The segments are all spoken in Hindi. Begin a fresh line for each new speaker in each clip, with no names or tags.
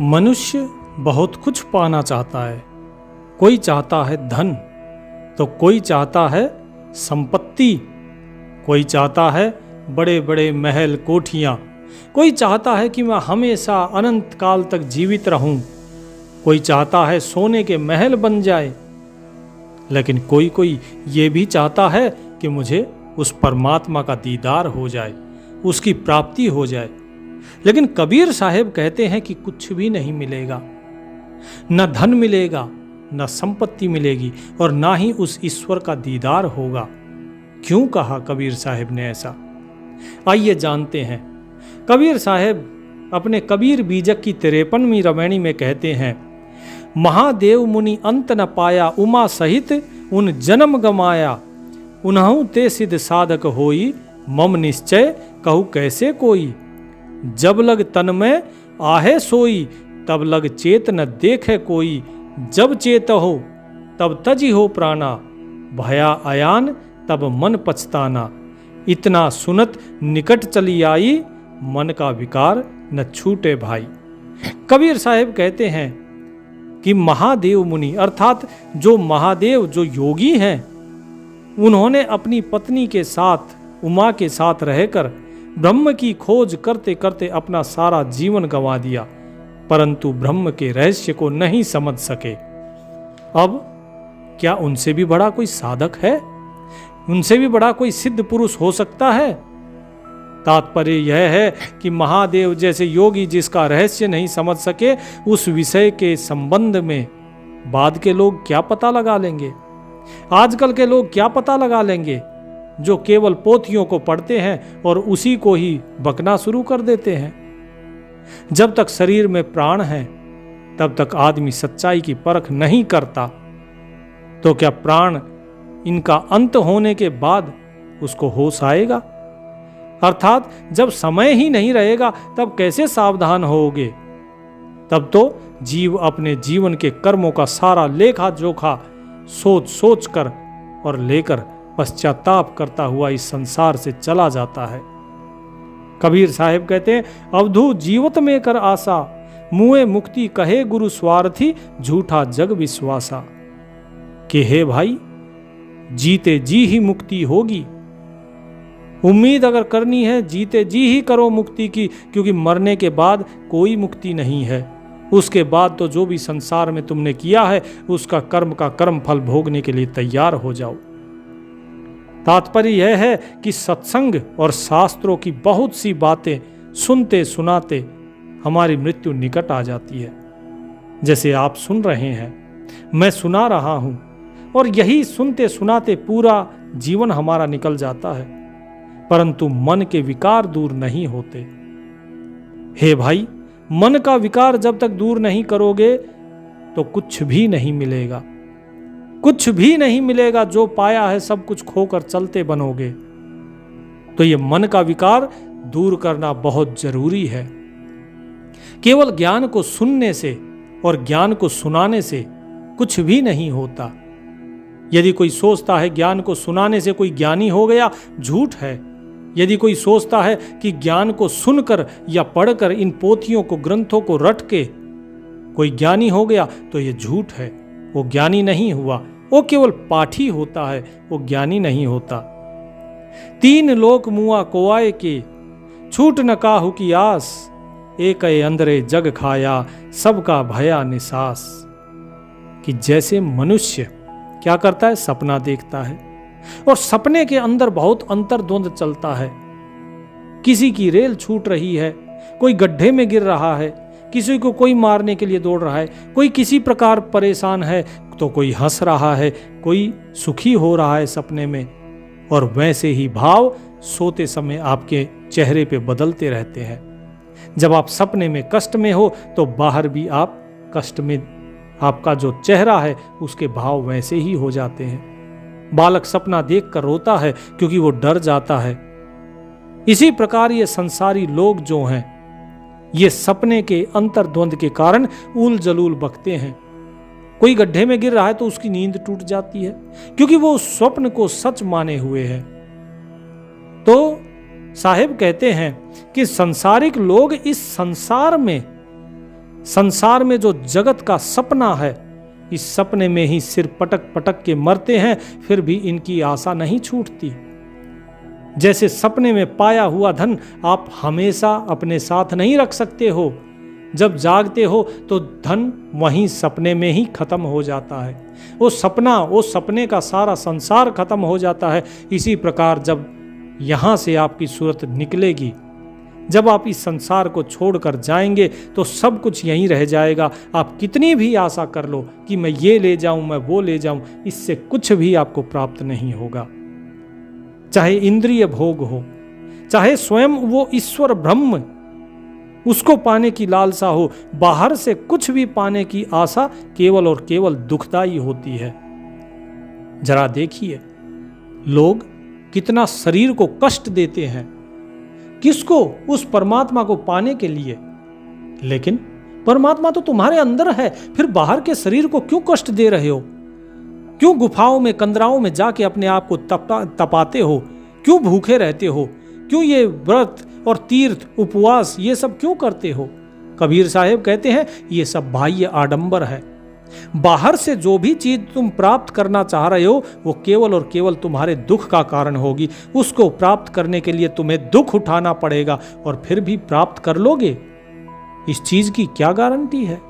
मनुष्य बहुत कुछ पाना चाहता है। कोई चाहता है धन, तो कोई चाहता है संपत्ति, कोई चाहता है बड़े बड़े महल कोठियाँ, कोई चाहता है कि मैं हमेशा अनंत काल तक जीवित रहूं, कोई चाहता है सोने के महल बन जाए। लेकिन कोई कोई ये भी चाहता है कि मुझे उस परमात्मा का दीदार हो जाए, उसकी प्राप्ति हो जाए। लेकिन कबीर साहब कहते हैं कि कुछ भी नहीं मिलेगा, न धन मिलेगा, न संपत्ति मिलेगी, और ना ही उस ईश्वर का दीदार होगा। क्यों कहा कबीर साहब ने ऐसा? आइए जानते हैं। कबीर साहब अपने कबीर बीजक की 53वीं रमैणी में कहते हैं, महादेव मुनि अंत न पाया, उमा सहित उन जन्म गमाया, उन्हु ते सिद्ध साधक होई, मम निश्चय कहू कैसे कोई। जब लग तन में आहे सोई, तब लग चेत न देखे कोई। जब चेत हो तब तजी हो प्राणा, भया अयान तब मन पछताना। इतना सुनत निकट चली आई, मन का विकार न छूटे भाई। कबीर साहब कहते हैं कि महादेव मुनि अर्थात जो महादेव, जो योगी हैं, उन्होंने अपनी पत्नी के साथ, उमा के साथ रहकर ब्रह्म की खोज करते करते अपना सारा जीवन गंवा दिया, परंतु ब्रह्म के रहस्य को नहीं समझ सके। अब क्या उनसे भी बड़ा कोई साधक है? उनसे भी बड़ा कोई सिद्ध पुरुष हो सकता है? तात्पर्य यह है कि महादेव जैसे योगी जिसका रहस्य नहीं समझ सके, उस विषय के संबंध में बाद के लोग क्या पता लगा लेंगे? आजकल के लोग क्या पता लगा लेंगे, जो केवल पोथियों को पढ़ते हैं और उसी को ही बकना शुरू कर देते हैं। जब तक शरीर में प्राण है तब तक आदमी सच्चाई की परख नहीं करता, तो क्या प्राण इनका अंत होने के बाद उसको होश आएगा? अर्थात जब समय ही नहीं रहेगा तब कैसे सावधान होगे? तब तो जीव अपने जीवन के कर्मों का सारा लेखा जोखा सोच सोच कर और लेकर पश्चाताप करता हुआ इस संसार से चला जाता है। कबीर साहब कहते हैं, अवधू जीवत में कर आशा, मुए मुक्ति कहे गुरु स्वार्थी, झूठा जग विश्वासा। कि हे भाई, जीते जी ही मुक्ति होगी। उम्मीद अगर करनी है, जीते जी ही करो मुक्ति की, क्योंकि मरने के बाद कोई मुक्ति नहीं है। उसके बाद तो जो भी संसार में तुमने किया है उसका कर्म का कर्म फल भोगने के लिए तैयार हो जाओ। तात्पर्य यह है कि सत्संग और शास्त्रों की बहुत सी बातें सुनते सुनाते हमारी मृत्यु निकट आ जाती है। जैसे आप सुन रहे हैं, मैं सुना रहा हूं, और यही सुनते सुनाते पूरा जीवन हमारा निकल जाता है, परंतु मन के विकार दूर नहीं होते। हे भाई, मन का विकार जब तक दूर नहीं करोगे तो कुछ भी नहीं मिलेगा, कुछ भी नहीं मिलेगा। जो पाया है सब कुछ खोकर चलते बनोगे। तो ये मन का विकार दूर करना बहुत जरूरी है। केवल ज्ञान को सुनने से और ज्ञान को सुनाने से कुछ भी नहीं होता। यदि कोई सोचता है ज्ञान को सुनाने से कोई ज्ञानी हो गया, झूठ है। यदि कोई सोचता है कि ज्ञान को सुनकर या पढ़कर, इन पोथियों को, ग्रंथों को रट के कोई ज्ञानी हो गया, तो ये झूठ है। वो ज्ञानी नहीं हुआ, वो केवल पाठी होता है, वो ज्ञानी नहीं होता। तीन लोक मुआ कोआए के, छूट न काहू की आस, एक अंदरे जग खाया, सबका भया निसास। कि जैसे मनुष्य क्या करता है, सपना देखता है, और सपने के अंदर बहुत अंतर्द्वंद चलता है। किसी की रेल छूट रही है, कोई गड्ढे में गिर रहा है, किसी को कोई मारने के लिए दौड़ रहा है, कोई किसी प्रकार परेशान है, तो कोई हंस रहा है, कोई सुखी हो रहा है सपने में। और वैसे ही भाव सोते समय आपके चेहरे पे बदलते रहते हैं। जब आप सपने में कष्ट में हो तो बाहर भी आप कष्ट में, आपका जो चेहरा है उसके भाव वैसे ही हो जाते हैं। बालक सपना देखकर रोता है क्योंकि वो डर जाता है। इसी प्रकार ये संसारी लोग जो हैं, ये सपने के अंतर्द्वंद के कारण उल जलूल बकते हैं। कोई गड्ढे में गिर रहा है तो उसकी नींद टूट जाती है, क्योंकि वो उस स्वप्न को सच माने हुए है। तो साहिब कहते हैं कि संसारिक लोग इस संसार में संसार में जो जगत का सपना है, इस सपने में ही सिर पटक पटक के मरते हैं, फिर भी इनकी आशा नहीं छूटती। जैसे सपने में पाया हुआ धन आप हमेशा अपने साथ नहीं रख सकते हो, जब जागते हो तो धन वहीं सपने में ही खत्म हो जाता है। वो सपने का सारा संसार खत्म हो जाता है। इसी प्रकार जब यहाँ से आपकी सूरत निकलेगी, जब आप इस संसार को छोड़कर जाएंगे तो सब कुछ यहीं रह जाएगा। आप कितनी भी आशा कर लो कि मैं ये ले जाऊं, मैं वो ले जाऊं, इससे कुछ भी आपको प्राप्त नहीं होगा। चाहे इंद्रिय भोग हो, चाहे स्वयं वो ईश्वर ब्रह्म, उसको पाने की लालसा हो, बाहर से कुछ भी पाने की आशा केवल और केवल दुखदाई होती है। जरा देखिए, लोग कितना शरीर को कष्ट देते हैं, किसको? उस परमात्मा को पाने के लिए। लेकिन परमात्मा तो तुम्हारे अंदर है, फिर बाहर के शरीर को क्यों कष्ट दे रहे हो? क्यों गुफाओं में, कंदराओं में जाके अपने आप को तपाते हो? क्यों भूखे रहते हो? क्यों ये व्रत और तीर्थ उपवास ये सब क्यों करते हो? कबीर साहब कहते हैं ये सब बाह्य आडंबर है। बाहर से जो भी चीज तुम प्राप्त करना चाह रहे हो वो केवल और केवल तुम्हारे दुख का कारण होगी। उसको प्राप्त करने के लिए तुम्हें दुख उठाना पड़ेगा और फिर भी प्राप्त कर लोगे, इस चीज की क्या गारंटी है?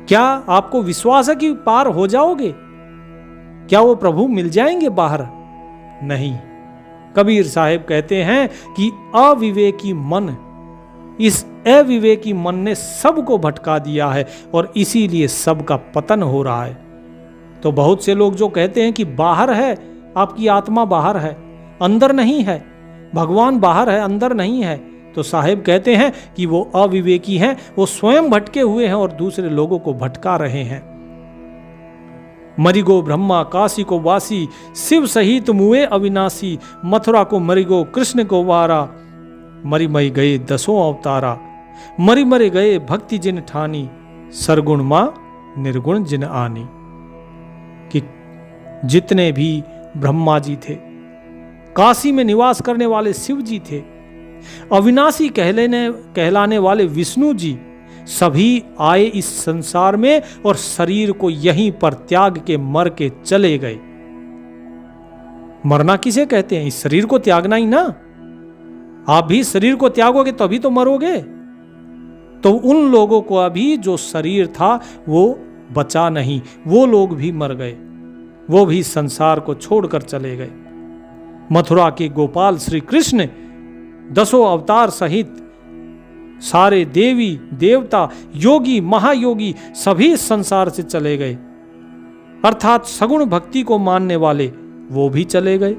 क्या आपको विश्वास है कि पार हो जाओगे? क्या वो प्रभु मिल जाएंगे बाहर? नहीं। कबीर साहब कहते हैं कि अविवेकी मन, इस अविवेकी मन ने सबको भटका दिया है और इसीलिए सबका पतन हो रहा है। तो बहुत से लोग जो कहते हैं कि बाहर है, आपकी आत्मा बाहर है, अंदर नहीं है, भगवान बाहर है, अंदर नहीं है, तो साहब कहते हैं कि वो अविवेकी हैं, वो स्वयं भटके हुए हैं और दूसरे लोगों को भटका रहे हैं। मरिगो ब्रह्मा काशी को वासी, शिव सहित मुए अविनाशी, मथुरा को मरिगो कृष्ण को वारा, मरी मई गए दसों अवतारा, मरी मरे गए भक्ति जिन ठानी, सरगुण मां निर्गुण जिन आनी। कि जितने भी ब्रह्मा जी थे, काशी में निवास करने वाले शिव जी थे, अविनाशी कहलाने वाले विष्णु जी, सभी आए इस संसार में और शरीर को यहीं पर त्याग के मर के चले गए। मरना किसे कहते हैं? इस शरीर को त्यागना ही ना। आप भी शरीर को त्यागोगे तभी तो मरोगे। तो उन लोगों को अभी जो शरीर था वो बचा नहीं, वो लोग भी मर गए, वो भी संसार को छोड़कर चले गए। मथुरा के गोपाल श्री कृष्ण दसों अवतार सहित सारे देवी देवता, योगी महायोगी सभी संसार से चले गए, अर्थात सगुण भक्ति को मानने वाले वो भी चले गए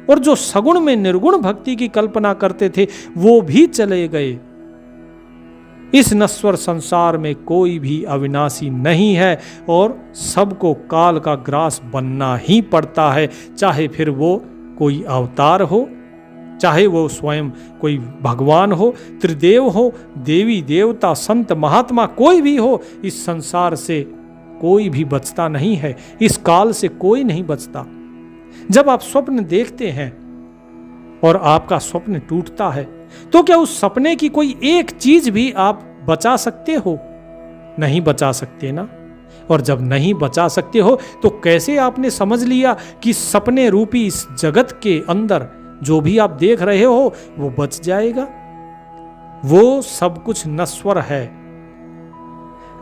और जो सगुण में निर्गुण भक्ति की कल्पना करते थे वो भी चले गए। इस नश्वर संसार में कोई भी अविनाशी नहीं है और सबको काल का ग्रास बनना ही पड़ता है, चाहे फिर वो कोई अवतार हो, चाहे वो स्वयं कोई भगवान हो, त्रिदेव हो, देवी देवता, संत महात्मा, कोई भी हो। इस संसार से कोई भी बचता नहीं है, इस काल से कोई नहीं बचता। जब आप स्वप्न देखते हैं और आपका स्वप्न टूटता है तो क्या उस सपने की कोई एक चीज भी आप बचा सकते हो? नहीं बचा सकते ना। और जब नहीं बचा सकते हो तो कैसे आपने समझ लिया कि सपने रूपी इस जगत के अंदर जो भी आप देख रहे हो वो बच जाएगा? वो सब कुछ नश्वर है।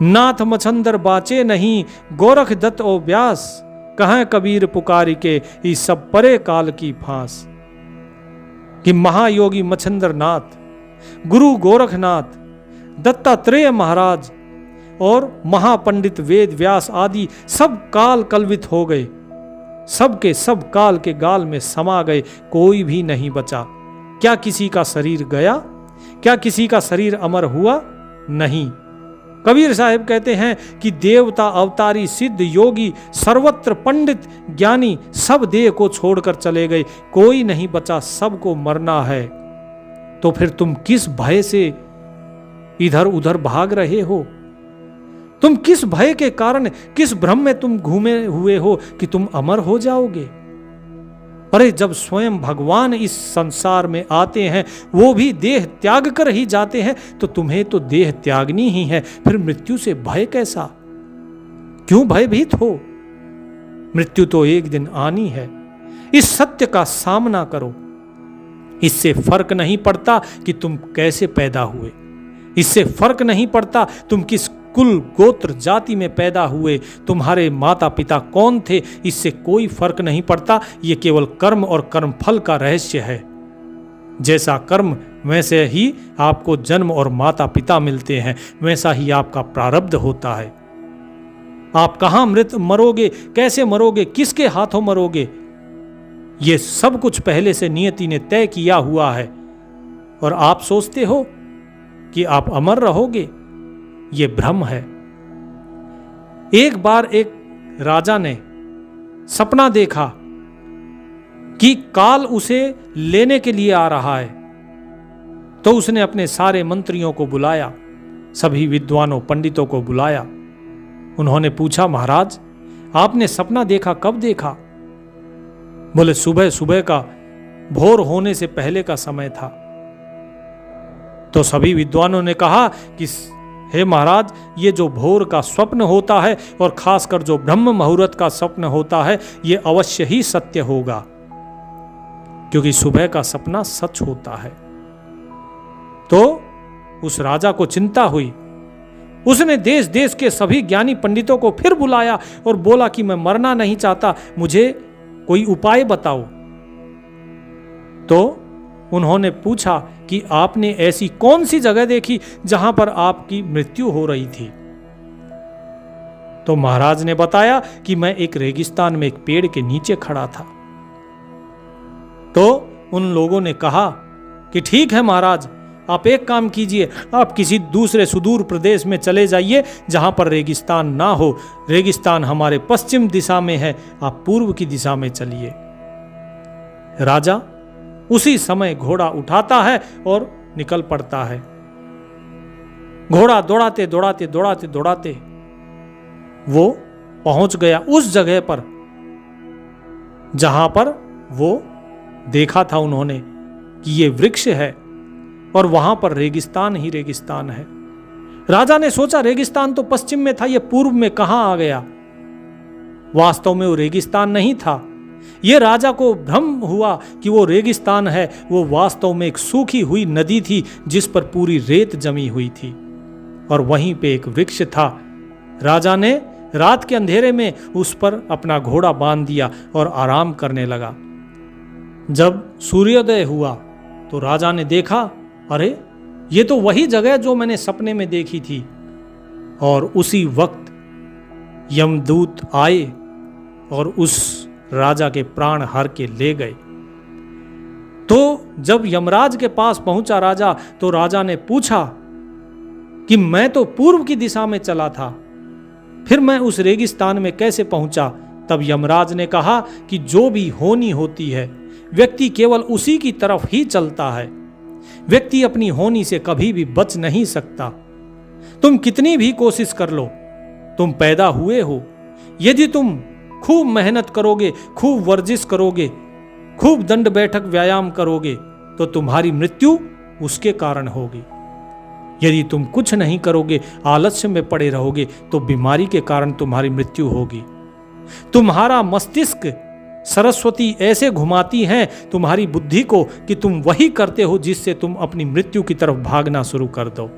नाथ मछंदर बाचे नहीं, गोरख दत्त ओ व्यास, कहें कबीर पुकारी के ई सब परे काल की फांस। कि महायोगी मछंदर नाथ, गुरु गोरखनाथ, दत्तात्रेय महाराज और महापंडित वेद व्यास आदि सब काल कल्वित हो गए, सबके सब काल के गाल में समा गए, कोई भी नहीं बचा। क्या किसी का शरीर गया? क्या किसी का शरीर अमर हुआ? नहीं। कबीर साहब कहते हैं कि देवता, अवतारी, सिद्ध, योगी, सर्वत्र पंडित, ज्ञानी सब देह को छोड़कर चले गए, कोई नहीं बचा, सबको मरना है। तो फिर तुम किस भय से इधर उधर भाग रहे हो? तुम किस भय के कारण, किस भ्रम में तुम घूमे हुए हो कि तुम अमर हो जाओगे? अरे जब स्वयं भगवान इस संसार में आते हैं, वो भी देह त्याग कर ही जाते हैं, तो तुम्हें तो देह त्यागनी ही है, फिर मृत्यु से भय कैसा? क्यों भयभीत हो? मृत्यु तो एक दिन आनी है। इस सत्य का सामना करो। इससे फर्क नहीं पड़ता कि तुम कैसे पैदा हुए, इससे फर्क नहीं पड़ता तुम किस कुल गोत्र जाति में पैदा हुए, तुम्हारे माता पिता कौन थे, इससे कोई फर्क नहीं पड़ता। ये केवल कर्म और कर्मफल का रहस्य है। जैसा कर्म वैसे ही आपको जन्म और माता पिता मिलते हैं, वैसा ही आपका प्रारब्ध होता है। आप कहाँ मरोगे, कैसे मरोगे, किसके हाथों मरोगे, ये सब कुछ पहले से नियति ने तय किया हुआ है। और आप सोचते हो कि आप अमर रहोगे, ये भ्रम है। एक बार एक राजा ने सपना देखा कि काल उसे लेने के लिए आ रहा है। तो उसने अपने सारे मंत्रियों को बुलाया, सभी विद्वानों पंडितों को बुलाया। उन्होंने पूछा, महाराज आपने सपना देखा, कब देखा? बोले, सुबह सुबह का, भोर होने से पहले का समय था। तो सभी विद्वानों ने कहा कि हे महाराज, ये जो भोर का स्वप्न होता है और खासकर जो ब्रह्म मुहूर्त का स्वप्न होता है, ये अवश्य ही सत्य होगा, क्योंकि सुबह का सपना सच होता है। तो उस राजा को चिंता हुई। उसने देश देश के सभी ज्ञानी पंडितों को फिर बुलाया और बोला कि मैं मरना नहीं चाहता, मुझे कोई उपाय बताओ। तो उन्होंने पूछा कि आपने ऐसी कौन सी जगह देखी जहां पर आपकी मृत्यु हो रही थी? तो महाराज ने बताया कि मैं एक रेगिस्तान में एक पेड़ के नीचे खड़ा था। तो उन लोगों ने कहा कि ठीक है महाराज, आप एक काम कीजिए, आप किसी दूसरे सुदूर प्रदेश में चले जाइए जहां पर रेगिस्तान ना हो। रेगिस्तान हमारे पश्चिम दिशा में है, आप पूर्व की दिशा में चलिए। राजा उसी समय घोड़ा उठाता है और निकल पड़ता है। घोड़ा दौड़ाते दौड़ाते दौड़ाते दौड़ाते वो पहुंच गया उस जगह पर जहां पर वो देखा था उन्होंने कि ये वृक्ष है और वहां पर रेगिस्तान ही रेगिस्तान है। राजा ने सोचा रेगिस्तान तो पश्चिम में था, ये पूर्व में कहां आ गया? वास्तव में वो रेगिस्तान नहीं था। ये राजा को भ्रम हुआ कि वो रेगिस्तान है, वो वास्तव में एक सूखी हुई नदी थी जिस पर पूरी रेत जमी हुई थी और वहीं पे एक वृक्ष था। राजा ने रात के अंधेरे में उस पर अपना घोड़ा बांध दिया और आराम करने लगा। जब सूर्योदय हुआ तो राजा ने देखा, अरे ये तो वही जगह जो मैंने सपने में देखी थी। और उसी वक्त यमदूत आए और उस राजा के प्राण हर के ले गए। तो जब यमराज के पास पहुंचा राजा, तो राजा ने पूछा कि मैं तो पूर्व की दिशा में चला था, फिर मैं उस रेगिस्तान में कैसे पहुंचा? तब यमराज ने कहा कि जो भी होनी होती है, व्यक्ति केवल उसी की तरफ ही चलता है। व्यक्ति अपनी होनी से कभी भी बच नहीं सकता। तुम कितनी भी कोशिश कर लो, तुम पैदा हुए हो। यदि तुम खूब मेहनत करोगे, खूब वर्जिश करोगे, खूब दंड बैठक व्यायाम करोगे, तो तुम्हारी मृत्यु उसके कारण होगी। यदि तुम कुछ नहीं करोगे, आलस्य में पड़े रहोगे, तो बीमारी के कारण तुम्हारी मृत्यु होगी। तुम्हारा मस्तिष्क सरस्वती ऐसे घुमाती हैं तुम्हारी बुद्धि को कि तुम वही करते हो जिससे तुम अपनी मृत्यु की तरफ भागना शुरू कर दो।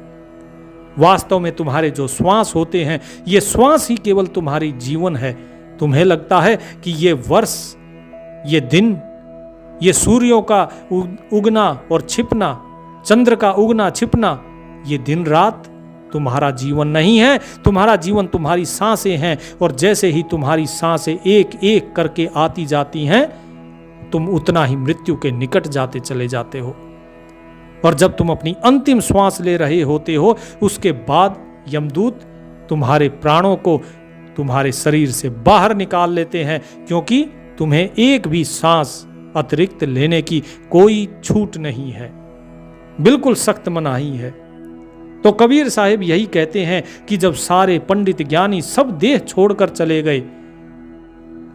वास्तव में तुम्हारे जो श्वास होते हैं, ये श्वास ही केवल तुम्हारी जीवन है। तुम्हें लगता है कि ये वर्ष, ये दिन, ये सूर्यों का उगना और छिपना, चंद्र का उगना छिपना, ये दिन रात तुम्हारा जीवन नहीं है। तुम्हारा जीवन तुम्हारी सांसें हैं, और जैसे ही तुम्हारी सांसें एक एक करके आती जाती हैं, तुम उतना ही मृत्यु के निकट जाते चले जाते हो। और जब तुम अपनी अंतिम श्वास ले रहे होते हो, उसके बाद यमदूत तुम्हारे प्राणों को तुम्हारे शरीर से बाहर निकाल लेते हैं, क्योंकि तुम्हें एक भी सांस अतिरिक्त लेने की कोई छूट नहीं है। बिल्कुल सख्त मनाही है। तो कबीर साहिब यही कहते हैं कि जब सारे पंडित ज्ञानी सब देह छोड़कर चले गए,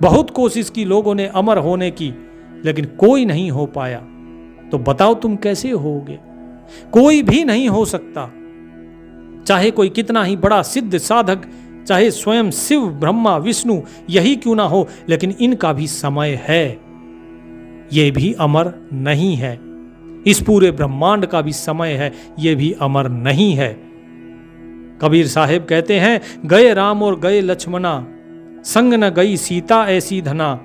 बहुत कोशिश की लोगों ने अमर होने की, लेकिन कोई नहीं हो पाया। तो बताओ तुम कैसे होगे? कोई भी नहीं हो सकता। चाहे कोई कितना ही बड़ा सिद्ध साधक, चाहे स्वयं शिव ब्रह्मा विष्णु यही क्यों ना हो, लेकिन इनका भी समय है, ये भी अमर नहीं है। इस पूरे ब्रह्मांड का भी समय है, ये भी अमर नहीं है। कबीर साहेब कहते हैं, गए राम और गए लक्ष्मणा, संग न गई सीता ऐसी धना,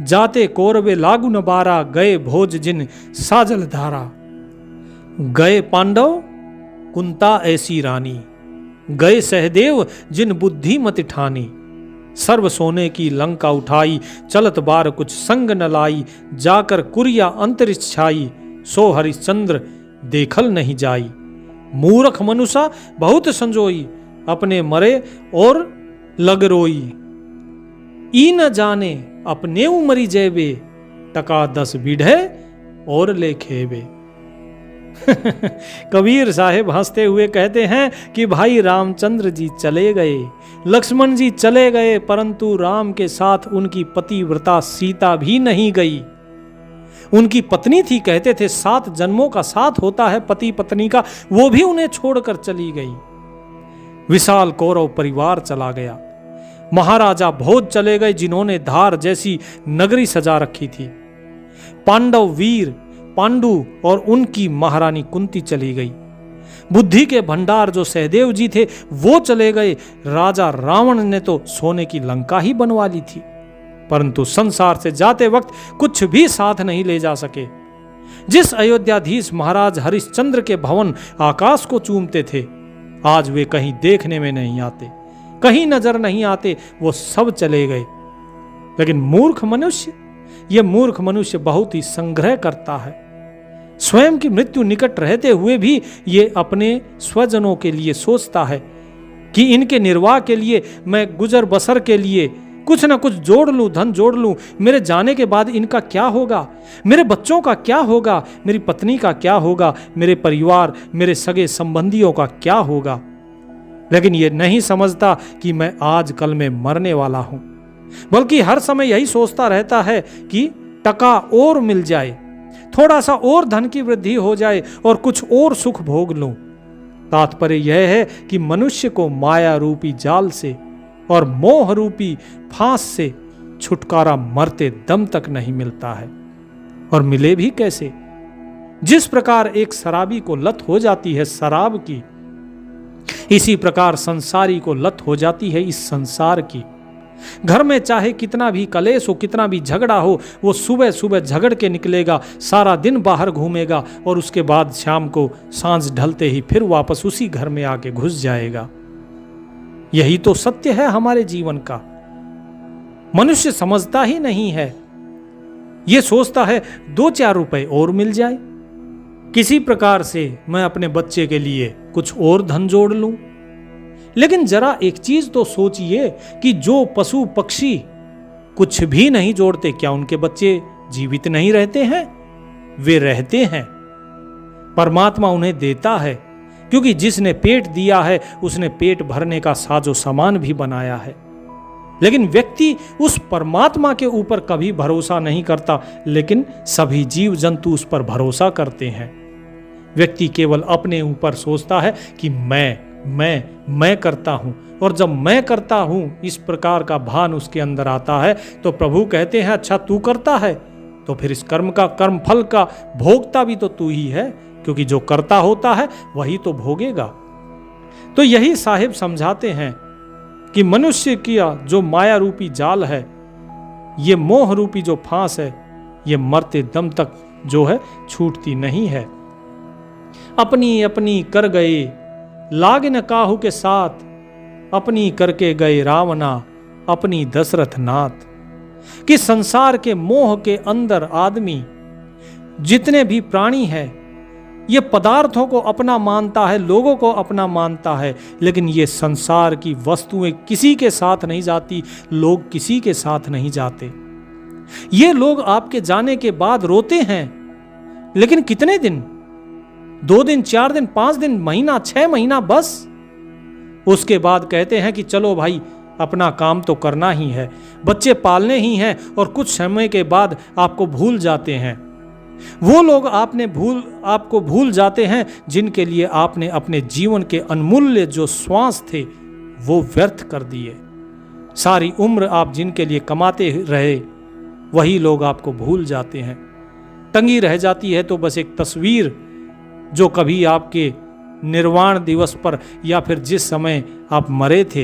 जाते कौरवे लागू न बारा, गए भोज जिन साजल धारा। गए पांडव कुंता ऐसी रानी, गए सहदेव जिन बुद्धि मति ठानी, सर्व सोने की लंका उठाई, चलत बार कुछ संग न लाई, जाकर कुरिया अंतरिक्ष छाई, सो हरिश्चंद्र देखल नहीं जाई। मूर्ख मनुष्य बहुत संजोई, अपने मरे और लग रोई, ई न जाने अपने उमरी जेबे, टका 10 बीढ़े और ले खेबे। कबीर साहेब हंसते हुए कहते हैं कि भाई रामचंद्र जी चले गए, लक्ष्मण जी चले गए, परंतु राम के साथ उनकी पतिव्रता सीता भी नहीं गई। उनकी पत्नी थी, कहते थे 7 जन्मों का साथ होता है पति पत्नी का, वो भी उन्हें छोड़कर चली गई। विशाल कौरव परिवार चला गया। महाराजा भोज चले गए, जिन्होंने धार जैसी नगरी सजा रखी थी। पांडव वीर पांडु और उनकी महारानी कुंती चली गई। बुद्धि के भंडार जो सहदेव जी थे वो चले गए। राजा रावण ने तो सोने की लंका ही बनवा ली थी, परंतु संसार से जाते वक्त कुछ भी साथ नहीं ले जा सके। जिस अयोध्याधीश महाराज हरिश्चंद्र के भवन आकाश को चूमते थे, आज वे कहीं देखने में नहीं आते, कहीं नजर नहीं आते, वो सब चले गए। लेकिन मूर्ख मनुष्य, यह मूर्ख मनुष्य बहुत ही संग्रह करता है। स्वयं की मृत्यु निकट रहते हुए भी ये अपने स्वजनों के लिए सोचता है कि इनके निर्वाह के लिए, मैं गुजर बसर के लिए कुछ ना कुछ जोड़ लूं, धन जोड़ लूं। मेरे जाने के बाद इनका क्या होगा, मेरे बच्चों का क्या होगा, मेरी पत्नी का क्या होगा, मेरे परिवार, मेरे सगे संबंधियों का क्या होगा। लेकिन ये नहीं समझता कि मैं आज कल में मरने वाला हूं, बल्कि हर समय यही सोचता रहता है कि टका और मिल जाए, थोड़ा सा और धन की वृद्धि हो जाए और कुछ और सुख भोग लूं। तात्पर्य यह है कि मनुष्य को माया रूपी जाल से और मोह रूपी फांस से छुटकारा मरते दम तक नहीं मिलता है। और मिले भी कैसे? जिस प्रकार एक शराबी को लत हो जाती है शराब की, इसी प्रकार संसारी को लत हो जाती है इस संसार की। घर में चाहे कितना भी कलेश हो, कितना भी झगड़ा हो, वो सुबह सुबह झगड़ के निकलेगा, सारा दिन बाहर घूमेगा और उसके बाद शाम को सांझ ढलते ही फिर वापस उसी घर में आके घुस जाएगा। यही तो सत्य है हमारे जीवन का। मनुष्य समझता ही नहीं है। ये सोचता है 2-4 रुपए और मिल जाए, किसी प्रकार से मैं अपने बच्चे के लिए कुछ और धन जोड़ लूं। लेकिन जरा एक चीज तो सोचिए कि जो पशु पक्षी कुछ भी नहीं जोड़ते, क्या उनके बच्चे जीवित नहीं रहते हैं? वे रहते हैं। परमात्मा उन्हें देता है, क्योंकि जिसने पेट दिया है उसने पेट भरने का साजो सामान भी बनाया है। लेकिन व्यक्ति उस परमात्मा के ऊपर कभी भरोसा नहीं करता, लेकिन सभी जीव जंतु उस पर भरोसा करते हैं। व्यक्ति केवल अपने ऊपर सोचता है कि मैं करता हूं, और जब मैं करता हूं इस प्रकार का भान उसके अंदर आता है तो प्रभु कहते हैं, अच्छा तू करता है तो फिर इस कर्म का, कर्म फल का भोगता भी तो तू ही है, क्योंकि जो करता होता है वही तो भोगेगा। तो यही साहिब समझाते हैं कि मनुष्य किया जो माया रूपी जाल है, ये मोह रूपी जो फांस है, ये मरते दम तक जो है छूटती नहीं है। अपनी अपनी कर गए लागे न काहू के साथ, अपनी करके गए रावणा अपनी दशरथ नाथ। कि संसार के मोह के अंदर आदमी, जितने भी प्राणी है, ये पदार्थों को अपना मानता है, लोगों को अपना मानता है, लेकिन ये संसार की वस्तुएं किसी के साथ नहीं जाती, लोग किसी के साथ नहीं जाते। ये लोग आपके जाने के बाद रोते हैं, लेकिन कितने दिन? 2 दिन, 4 दिन, 5 दिन, महीना, 6 महीना, बस। उसके बाद कहते हैं कि चलो भाई अपना काम तो करना ही है, बच्चे पालने ही हैं और कुछ समय के बाद आपको भूल जाते हैं। वो लोग आपको भूल जाते हैं जिनके लिए आपने अपने जीवन के अनमूल्य जो श्वास थे वो व्यर्थ कर दिए। सारी उम्र आप जिनके लिए कमाते रहे वही लोग आपको भूल जाते हैं। तंगी रह जाती है तो बस एक तस्वीर जो कभी आपके निर्वाण दिवस पर या फिर जिस समय आप मरे थे,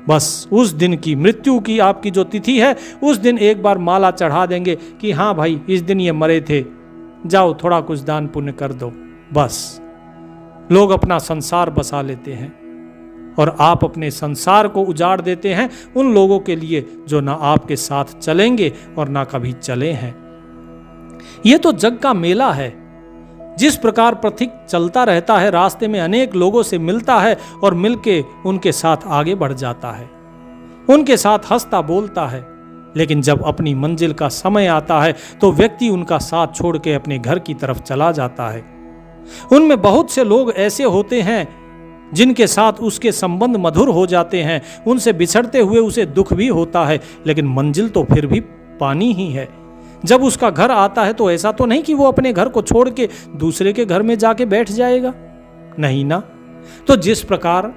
बस उस दिन की मृत्यु की आपकी जो तिथि है उस दिन एक बार माला चढ़ा देंगे कि हाँ भाई इस दिन ये मरे थे, जाओ थोड़ा कुछ दान पुण्य कर दो। बस लोग अपना संसार बसा लेते हैं और आप अपने संसार को उजाड़ देते हैं उन लोगों के लिए जो ना आपके साथ चलेंगे और ना कभी चले हैं। ये तो जग का मेला है। जिस प्रकार पथिक चलता रहता है, रास्ते में अनेक लोगों से मिलता है और मिलके उनके साथ आगे बढ़ जाता है, उनके साथ हंसता बोलता है, लेकिन जब अपनी मंजिल का समय आता है तो व्यक्ति उनका साथ छोड़ के अपने घर की तरफ चला जाता है। उनमें बहुत से लोग ऐसे होते हैं जिनके साथ उसके संबंध मधुर हो जाते हैं, उनसे बिछड़ते हुए उसे दुख भी होता है, लेकिन मंजिल तो फिर भी पानी ही है। जब उसका घर आता है तो ऐसा तो नहीं कि वो अपने घर को छोड़ के दूसरे के घर में जाके बैठ जाएगा, नहीं ना। तो जिस प्रकार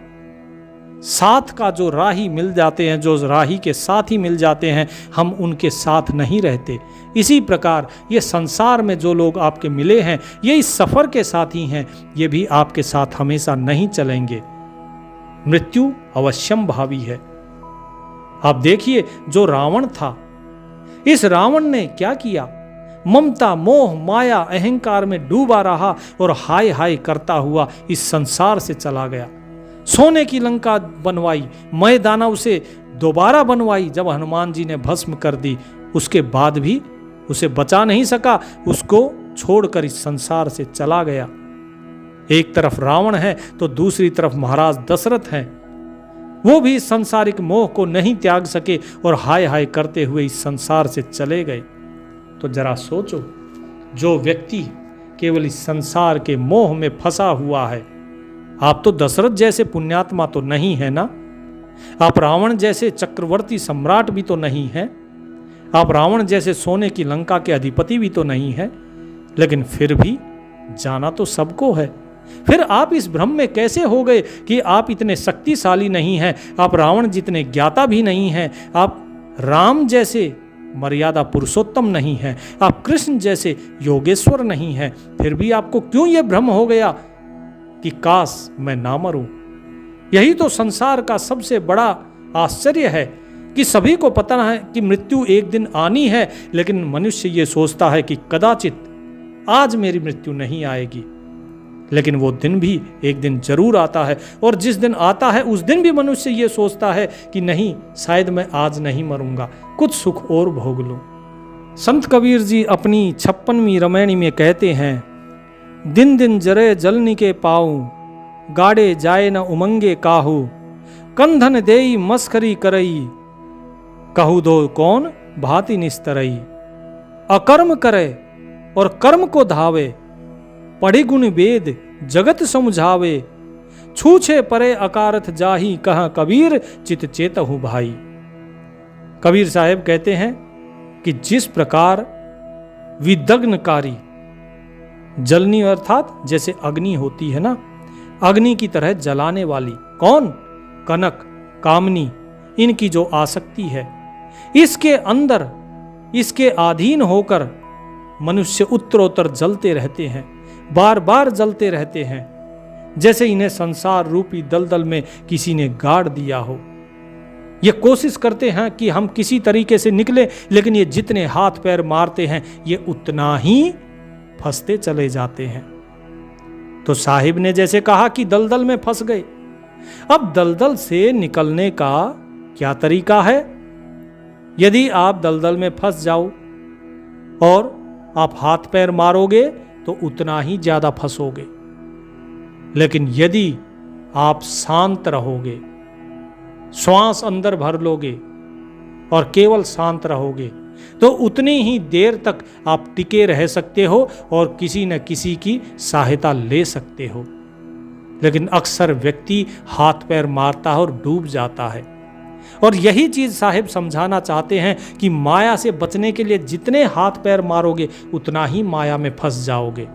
साथ का जो राही मिल जाते हैं, जो राही के साथ ही मिल जाते हैं, हम उनके साथ नहीं रहते, इसी प्रकार ये संसार में जो लोग आपके मिले हैं ये इस सफर के साथी हैं, ये भी आपके साथ हमेशा नहीं चलेंगे। मृत्यु अवश्यम भावी है। आप देखिए जो रावण था, इस रावण ने क्या किया, ममता मोह माया अहंकार में डूबा रहा और हाय हाय करता हुआ इस संसार से चला गया। सोने की लंका बनवाई, मैदाना उसे दोबारा बनवाई, जब हनुमान जी ने भस्म कर दी उसके बाद भी उसे बचा नहीं सका, उसको छोड़कर इस संसार से चला गया। एक तरफ रावण है तो दूसरी तरफ महाराज दशरथ हैं, वो भी सांसारिक मोह को नहीं त्याग सके और हाय हाय करते हुए इस संसार से चले गए। तो जरा सोचो, जो व्यक्ति केवल इस संसार के मोह में फंसा हुआ है, आप तो दशरथ जैसे पुण्यात्मा तो नहीं है ना, आप रावण जैसे चक्रवर्ती सम्राट भी तो नहीं है, आप रावण जैसे सोने की लंका के अधिपति भी तो नहीं है, लेकिन फिर भी जाना तो सबको है। फिर आप इस भ्रम में कैसे हो गए कि आप इतने शक्तिशाली नहीं हैं, आप रावण जितने ज्ञाता भी नहीं हैं, आप राम जैसे मर्यादा पुरुषोत्तम नहीं हैं, आप कृष्ण जैसे योगेश्वर नहीं हैं, फिर भी आपको क्यों यह भ्रम हो गया कि काश मैं ना मरूं। यही तो संसार का सबसे बड़ा आश्चर्य है कि सभी को पता है कि मृत्यु एक दिन आनी है, लेकिन मनुष्य ये सोचता है कि कदाचित आज मेरी मृत्यु नहीं आएगी, लेकिन वो दिन भी एक दिन जरूर आता है, और जिस दिन आता है उस दिन भी मनुष्य ये सोचता है कि नहीं, शायद मैं आज नहीं मरूंगा, कुछ सुख और भोग लूं। संत कबीर जी अपनी 56वीं रामायणी में कहते हैं, दिन दिन जरे जलनी के पाऊं, गाड़े जाए न उमंगे काहू, कंधन देई मस्करी करई, कहू दो कौन भांति निस्तरई। अकर्म करे और कर्म को धावे, पढ़ी गुण वेद जगत समझावे, छूछे परे अकारथ जाही, कहा कबीर चित चेतहु भाई। कबीर साहब कहते हैं कि जिस प्रकार विदग्नकारी जलनी अर्थात जैसे अग्नि होती है ना, अग्नि की तरह जलाने वाली कौन, कनक कामनी, इनकी जो आसक्ति है, इसके अंदर इसके अधीन होकर मनुष्य उत्तरोत्तर जलते रहते हैं, बार बार जलते रहते हैं, जैसे इन्हें संसार रूपी दलदल में किसी ने गाड़ दिया हो। ये कोशिश करते हैं कि हम किसी तरीके से निकले, लेकिन ये जितने हाथ पैर मारते हैं ये उतना ही फंसते चले जाते हैं। तो साहिब ने जैसे कहा कि दलदल में फंस गए, अब दलदल से निकलने का क्या तरीका है। यदि आप दलदल में फंस जाओ और आप हाथ पैर मारोगे तो उतना ही ज्यादा फंसोगे, लेकिन यदि आप शांत रहोगे, श्वास अंदर भर लोगे और केवल शांत रहोगे, तो उतनी ही देर तक आप टिके रह सकते हो और किसी न किसी की सहायता ले सकते हो। लेकिन अक्सर व्यक्ति हाथ पैर मारता है और डूब जाता है। और यही चीज साहिब समझाना चाहते हैं कि माया से बचने के लिए जितने हाथ पैर मारोगे उतना ही माया में फंस जाओगे।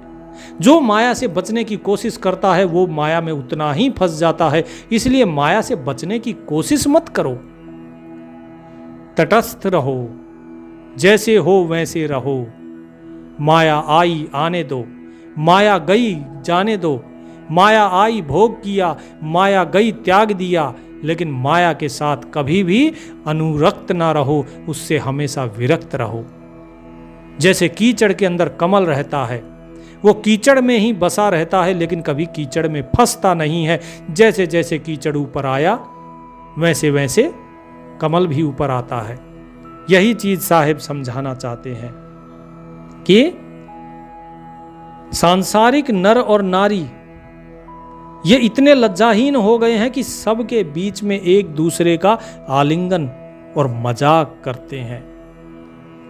जो माया से बचने की कोशिश करता है वो माया में उतना ही फंस जाता है। इसलिए माया से बचने की कोशिश मत करो, तटस्थ रहो, जैसे हो वैसे रहो। माया आई आने दो, माया गई जाने दो। माया आई भोग किया, माया गई त्याग दिया, लेकिन माया के साथ कभी भी अनुरक्त ना रहो, उससे हमेशा विरक्त रहो। जैसे कीचड़ के अंदर कमल रहता है, वो कीचड़ में ही बसा रहता है लेकिन कभी कीचड़ में फंसता नहीं है। जैसे जैसे कीचड़ ऊपर आया वैसे वैसे कमल भी ऊपर आता है। यही चीज साहिब समझाना चाहते हैं कि सांसारिक नर और नारी ये इतने लज्जाहीन हो गए हैं कि सबके बीच में एक दूसरे का आलिंगन और मजाक करते हैं।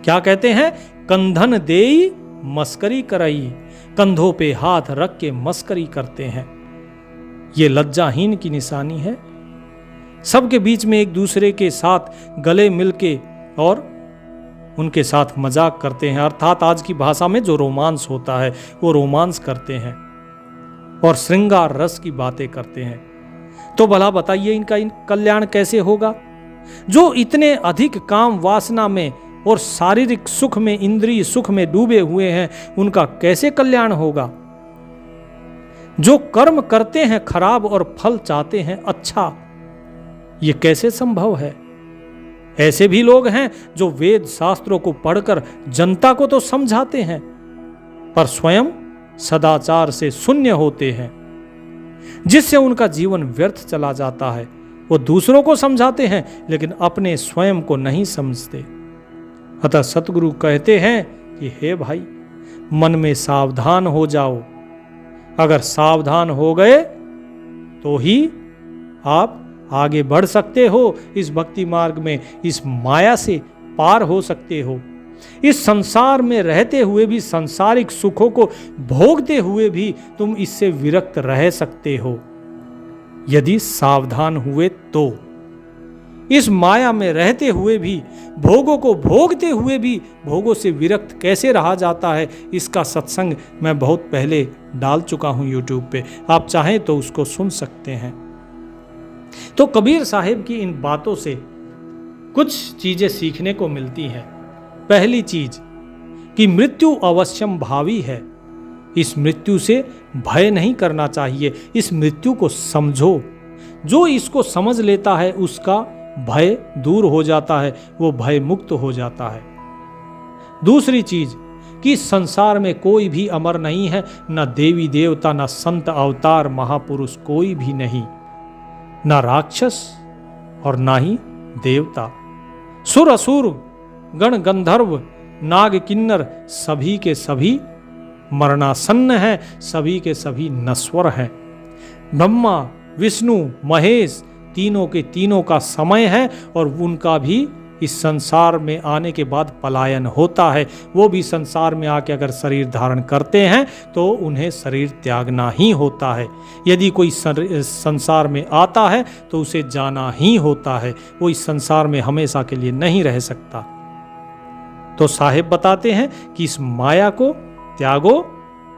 क्या कहते हैं? कंधन देई मस्करी करई, कंधों पे हाथ रख के मस्करी करते हैं। ये लज्जाहीन की निशानी है। सबके बीच में एक दूसरे के साथ गले मिलके और उनके साथ मजाक करते हैं, अर्थात आज की भाषा में जो रोमांस होता है वो रोमांस करते हैं और श्रृंगार रस की बातें करते हैं। तो भला बताइए इनका कल्याण कैसे होगा? जो इतने अधिक काम वासना में और शारीरिक सुख में, इंद्रिय सुख में डूबे हुए हैं, उनका कैसे कल्याण होगा? जो कर्म करते हैं खराब और फल चाहते हैं अच्छा, ये कैसे संभव है? ऐसे भी लोग हैं जो वेद शास्त्रों को पढ़कर जनता को तो समझाते हैं पर स्वयं सदाचार से शून्य होते हैं, जिससे उनका जीवन व्यर्थ चला जाता है। वो दूसरों को समझाते हैं लेकिन अपने स्वयं को नहीं समझते। अतः सतगुरु कहते हैं कि हे भाई, मन में सावधान हो जाओ। अगर सावधान हो गए तो ही आप आगे बढ़ सकते हो इस भक्ति मार्ग में, इस माया से पार हो सकते हो। इस संसार में रहते हुए भी, सांसारिक सुखों को भोगते हुए भी तुम इससे विरक्त रह सकते हो यदि सावधान हुए तो। इस माया में रहते हुए भी, भोगों को भोगते हुए भी भोगों से विरक्त कैसे रहा जाता है, इसका सत्संग मैं बहुत पहले डाल चुका हूं YouTube पे, आप चाहें तो उसको सुन सकते हैं। तो कबीर साहिब की इन बातों से कुछ चीजें सीखने को मिलती हैं। पहली चीज कि मृत्यु अवश्यम भावी है। इस मृत्यु से भय नहीं करना चाहिए, इस मृत्यु को समझो। जो इसको समझ लेता है उसका भय दूर हो जाता है, वो भय मुक्त हो जाता है। दूसरी चीज कि संसार में कोई भी अमर नहीं है, न देवी देवता, न संत अवतार महापुरुष, कोई भी नहीं, ना राक्षस और ना ही देवता। सुर असुर, गण गंधर्व, नाग किन्नर सभी के सभी मरणासन्न हैं, सभी के सभी नश्वर हैं। ब्रह्मा विष्णु महेश तीनों के तीनों का समय है और उनका भी इस संसार में आने के बाद पलायन होता है। वो भी संसार में आके अगर शरीर धारण करते हैं तो उन्हें शरीर त्यागना ही होता है। यदि कोई संसार में आता है तो उसे जाना ही होता है, वो इस संसार में हमेशा के लिए नहीं रह सकता। तो साहिब बताते हैं कि इस माया को त्यागो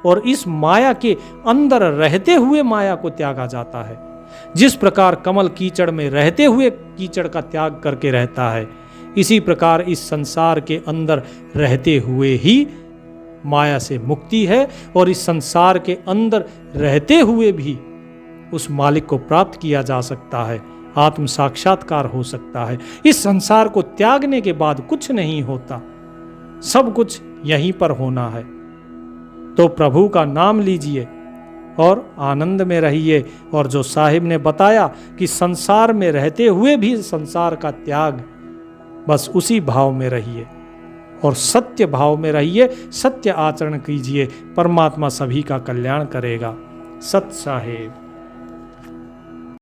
और इस माया के अंदर रहते हुए माया को त्यागा जाता है। जिस प्रकार कमल कीचड़ में रहते हुए कीचड़ का त्याग करके रहता है, इसी प्रकार इस संसार के अंदर रहते हुए ही माया से मुक्ति है और इस संसार के अंदर रहते हुए भी उस मालिक को प्राप्त किया जा सकता है, आत्म साक्षात्कार हो सकता है। इस संसार को त्यागने के बाद कुछ नहीं होता, सब कुछ यहीं पर होना है। तो प्रभु का नाम लीजिए और आनंद में रहिए। और जो साहिब ने बताया कि संसार में रहते हुए भी संसार का त्याग, बस उसी भाव में रहिए और सत्य भाव में रहिए, सत्य आचरण कीजिए, परमात्मा सभी का कल्याण करेगा। सत साहिब।